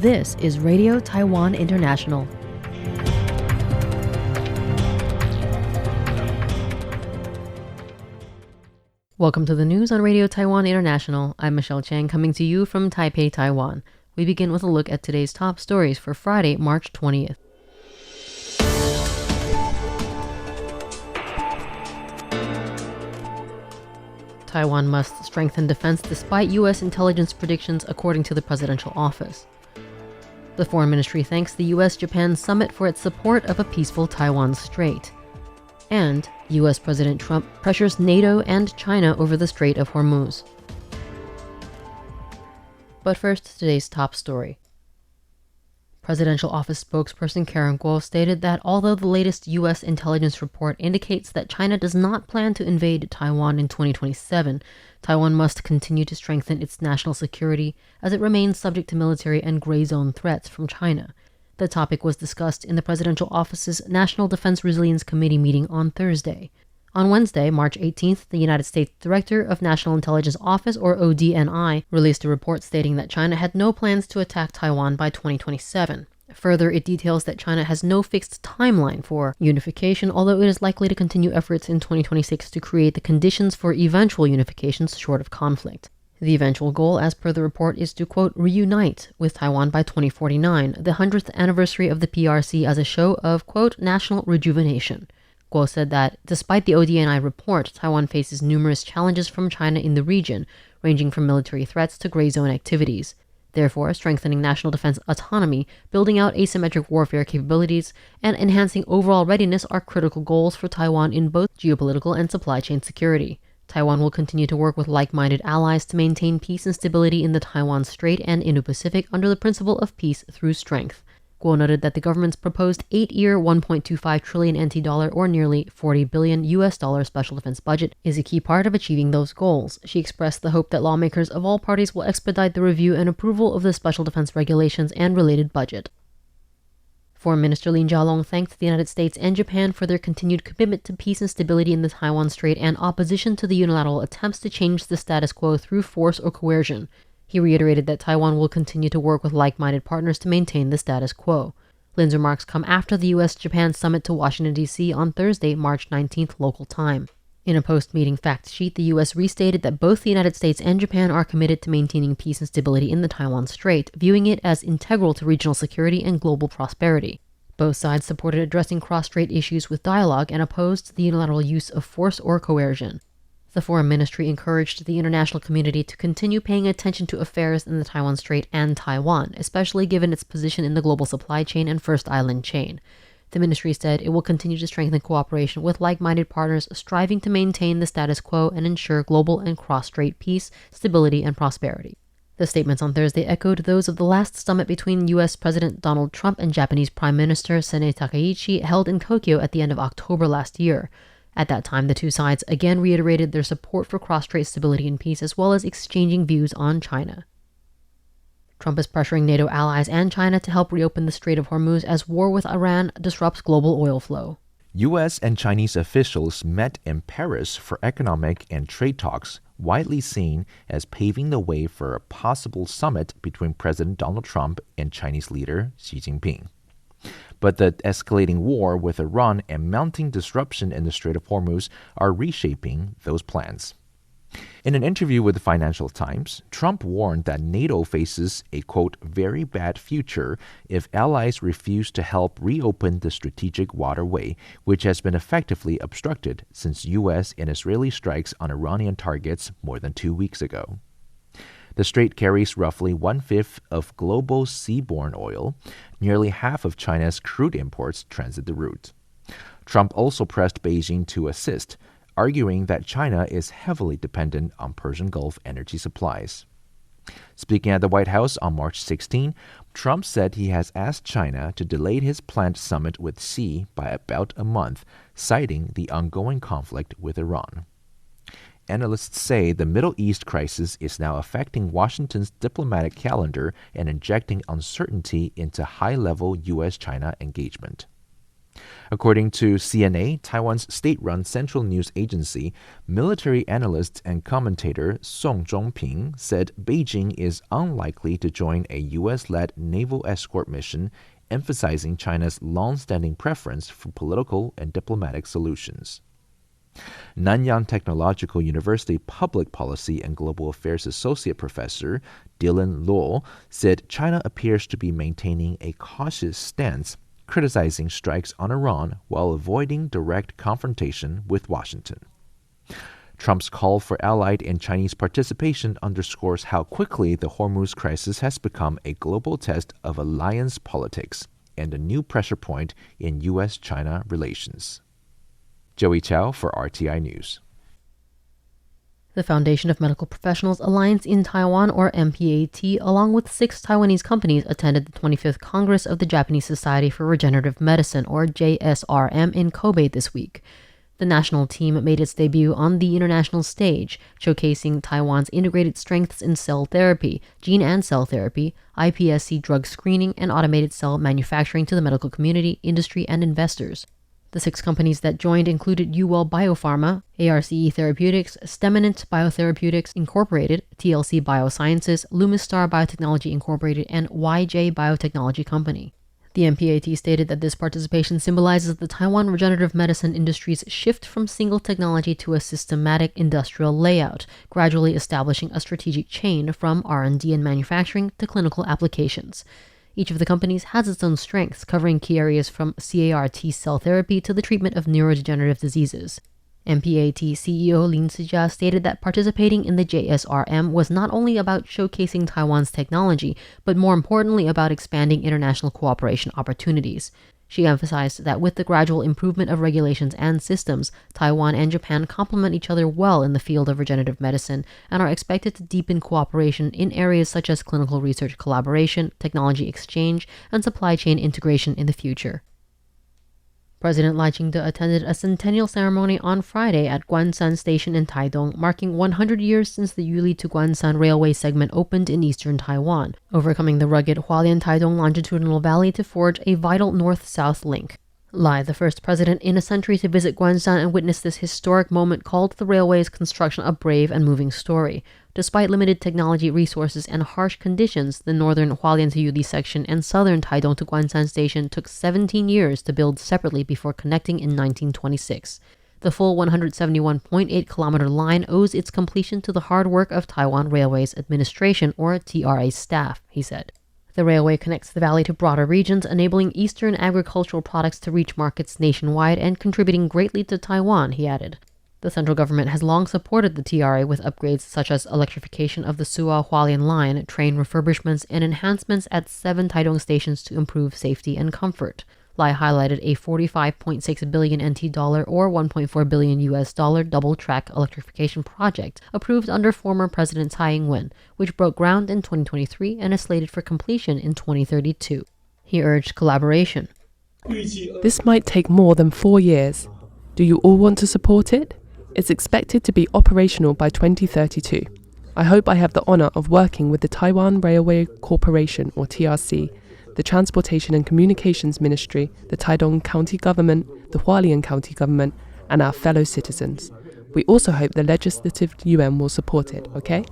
This is Radio Taiwan International. Welcome to the news on Radio Taiwan International. I'm Michelle Chang, coming to you from Taipei, Taiwan. We begin with a look at today's top stories for Friday, March 20th. Taiwan must strengthen defense despite U.S. intelligence predictions, according to the presidential office. The Foreign Ministry thanks the U.S.-Japan summit for its support of a peaceful Taiwan Strait. And U.S. President Trump pressures NATO and China over the Strait of Hormuz. But first, today's top story. Presidential Office Spokesperson Karen Kuo stated that although the latest U.S. intelligence report indicates that China does not plan to invade Taiwan in 2027, Taiwan must continue to strengthen its national security as it remains subject to military and gray zone threats from China. The topic was discussed in the Presidential Office's National Defense Resilience Committee meeting on Thursday. On Wednesday, March 18th, the United States Director of National Intelligence Office, or ODNI, released a report stating that China had no plans to attack Taiwan by 2027. Further, it details that China has no fixed timeline for unification, although it is likely to continue efforts in 2026 to create the conditions for eventual unification short of conflict. The eventual goal, as per the report, is to, quote, reunite with Taiwan by 2049, the 100th anniversary of the PRC, as a show of, quote, national rejuvenation. Kuo said that, despite the ODNI report, Taiwan faces numerous challenges from China in the region, ranging from military threats to gray zone activities. Therefore, strengthening national defense autonomy, building out asymmetric warfare capabilities, and enhancing overall readiness are critical goals for Taiwan in both geopolitical and supply chain security. Taiwan will continue to work with like-minded allies to maintain peace and stability in the Taiwan Strait and Indo-Pacific under the principle of peace through strength. Kuo noted that the government's proposed 8-year, 1.25 trillion NT dollar or nearly $40 billion special defense budget is a key part of achieving those goals. She expressed the hope that lawmakers of all parties will expedite the review and approval of the special defense regulations and related budget. Foreign Minister Lin Jialong thanked the United States and Japan for their continued commitment to peace and stability in the Taiwan Strait and opposition to the unilateral attempts to change the status quo through force or coercion. He reiterated that Taiwan will continue to work with like-minded partners to maintain the status quo. Lin's remarks come after the U.S.-Japan summit to Washington, D.C. on Thursday, March 19th local time. In a post-meeting fact sheet, the U.S. restated that both the United States and Japan are committed to maintaining peace and stability in the Taiwan Strait, viewing it as integral to regional security and global prosperity. Both sides supported addressing cross-strait issues with dialogue and opposed the unilateral use of force or coercion. The Foreign Ministry encouraged the international community to continue paying attention to affairs in the Taiwan Strait and Taiwan, especially given its position in the global supply chain and First Island chain. The ministry said it will continue to strengthen cooperation with like-minded partners striving to maintain the status quo and ensure global and cross-strait peace, stability, and prosperity. The statements on Thursday echoed those of the last summit between U.S. President Donald Trump and Japanese Prime Minister Sanae Takaichi held in Tokyo at the end of October last year. At that time, the two sides again reiterated their support for cross-strait stability and peace, as well as exchanging views on China. Trump is pressuring NATO allies and China to help reopen the Strait of Hormuz as war with Iran disrupts global oil flow. U.S. and Chinese officials met in Paris for economic and trade talks, widely seen as paving the way for a possible summit between President Donald Trump and Chinese leader Xi Jinping. But the escalating war with Iran and mounting disruption in the Strait of Hormuz are reshaping those plans. In an interview with the Financial Times, Trump warned that NATO faces a, quote, very bad future if allies refuse to help reopen the strategic waterway, which has been effectively obstructed since U.S. and Israeli strikes on Iranian targets more than 2 weeks ago. The strait carries roughly 1/5 of global seaborne oil. Nearly half of China's crude imports transit the route. Trump also pressed Beijing to assist, arguing that China is heavily dependent on Persian Gulf energy supplies. Speaking at the White House on March 16, Trump said he has asked China to delay his planned summit with Xi by about a month, citing the ongoing conflict with Iran. Analysts say the Middle East crisis is now affecting Washington's diplomatic calendar and injecting uncertainty into high-level U.S.-China engagement. According to CNA, Taiwan's state-run central news agency, military analyst and commentator Song Zhongping said Beijing is unlikely to join a U.S.-led naval escort mission, emphasizing China's long-standing preference for political and diplomatic solutions. Nanyang Technological University Public Policy and Global Affairs Associate Professor Dylan Luo said China appears to be maintaining a cautious stance, criticizing strikes on Iran while avoiding direct confrontation with Washington. Trump's call for Allied and Chinese participation underscores how quickly the Hormuz crisis has become a global test of alliance politics and a new pressure point in U.S.-China relations. Joey Chow for RTI News. The Foundation of Medical Professionals Alliance in Taiwan, or MPAT, along with 6 Taiwanese companies, attended the 25th Congress of the Japanese Society for Regenerative Medicine, or JSRM, in Kobe this week. The national team made its debut on the international stage, showcasing Taiwan's integrated strengths in cell therapy, gene and cell therapy, iPSC drug screening, and automated cell manufacturing to the medical community, industry, and investors. The 6 companies that joined included Yuwell Biopharma, ARCE Therapeutics, Steminant Biotherapeutics Incorporated, TLC Biosciences, Lumistar Biotechnology Incorporated, and YJ Biotechnology Company. The MPAT stated that this participation symbolizes the Taiwan regenerative medicine industry's shift from single technology to a systematic industrial layout, gradually establishing a strategic chain from R&D and manufacturing to clinical applications. Each of the companies has its own strengths, covering key areas from CAR T-cell therapy to the treatment of neurodegenerative diseases. MPAT CEO Lin Sijia stated that participating in the JSRM was not only about showcasing Taiwan's technology, but more importantly about expanding international cooperation opportunities. She emphasized that with the gradual improvement of regulations and systems, Taiwan and Japan complement each other well in the field of regenerative medicine and are expected to deepen cooperation in areas such as clinical research collaboration, technology exchange, and supply chain integration in the future. President Lai Ching-te attended a centennial ceremony on Friday at Guanshan Station in Taidong, marking 100 years since the Yuli to Guanshan railway segment opened in eastern Taiwan, overcoming the rugged Hualien-Taidong longitudinal valley to forge a vital north-south link. Lai, the first president in a century to visit Guanshan and witness this historic moment, called the railway's construction a brave and moving story. Despite limited technology resources and harsh conditions, the northern Hualien to Yuli section and southern Taidong to Guanshan station took 17 years to build separately before connecting in 1926. The full 171.8-kilometer line owes its completion to the hard work of Taiwan Railways Administration, or TRA staff, he said. The railway connects the valley to broader regions, enabling eastern agricultural products to reach markets nationwide and contributing greatly to Taiwan, he added. The central government has long supported the TRA with upgrades such as electrification of the Suwa-Hualien line, train refurbishments, and enhancements at 7 Taidong stations to improve safety and comfort. Lai highlighted a 45.6 billion NT dollar or $1.4 billion US double-track electrification project approved under former President Tsai Ing-wen, which broke ground in 2023 and is slated for completion in 2032. He urged collaboration. This might take more than 4 years. Do you all want to support it? It's expected to be operational by 2032. I hope I have the honor of working with the Taiwan Railway Corporation, or TRC, the Transportation and Communications Ministry, the Taidong County Government, the Hualien County Government, and our fellow citizens. We also hope the Legislative Yuan will support it, okay?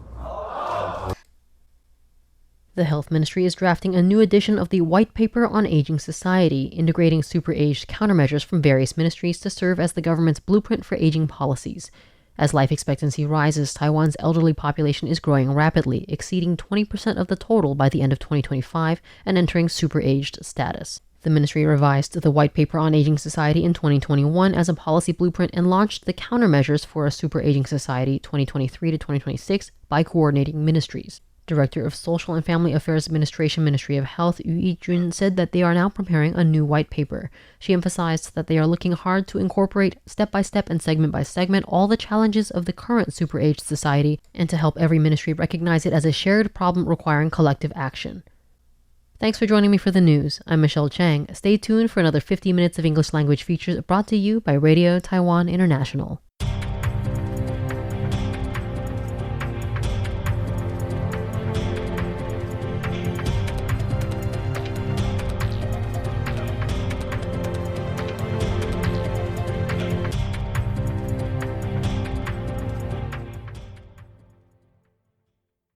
The Health Ministry is drafting a new edition of the White Paper on Aging Society, integrating super-aged countermeasures from various ministries to serve as the government's blueprint for aging policies. As life expectancy rises, Taiwan's elderly population is growing rapidly, exceeding 20% of the total by the end of 2025 and entering super-aged status. The ministry revised the White Paper on Aging Society in 2021 as a policy blueprint and launched the Countermeasures for a Super-Aging Society 2023 to 2026 by coordinating ministries. Director of Social and Family Affairs Administration, Ministry of Health, Yu Yijun, said that they are now preparing a new white paper. She emphasized that they are looking hard to incorporate step by step and segment by segment all the challenges of the current super-aged society and to help every ministry recognize it as a shared problem requiring collective action. Thanks for joining me for the news. I'm Michelle Chang. Stay tuned for another 50 minutes of English language features brought to you by Radio Taiwan International.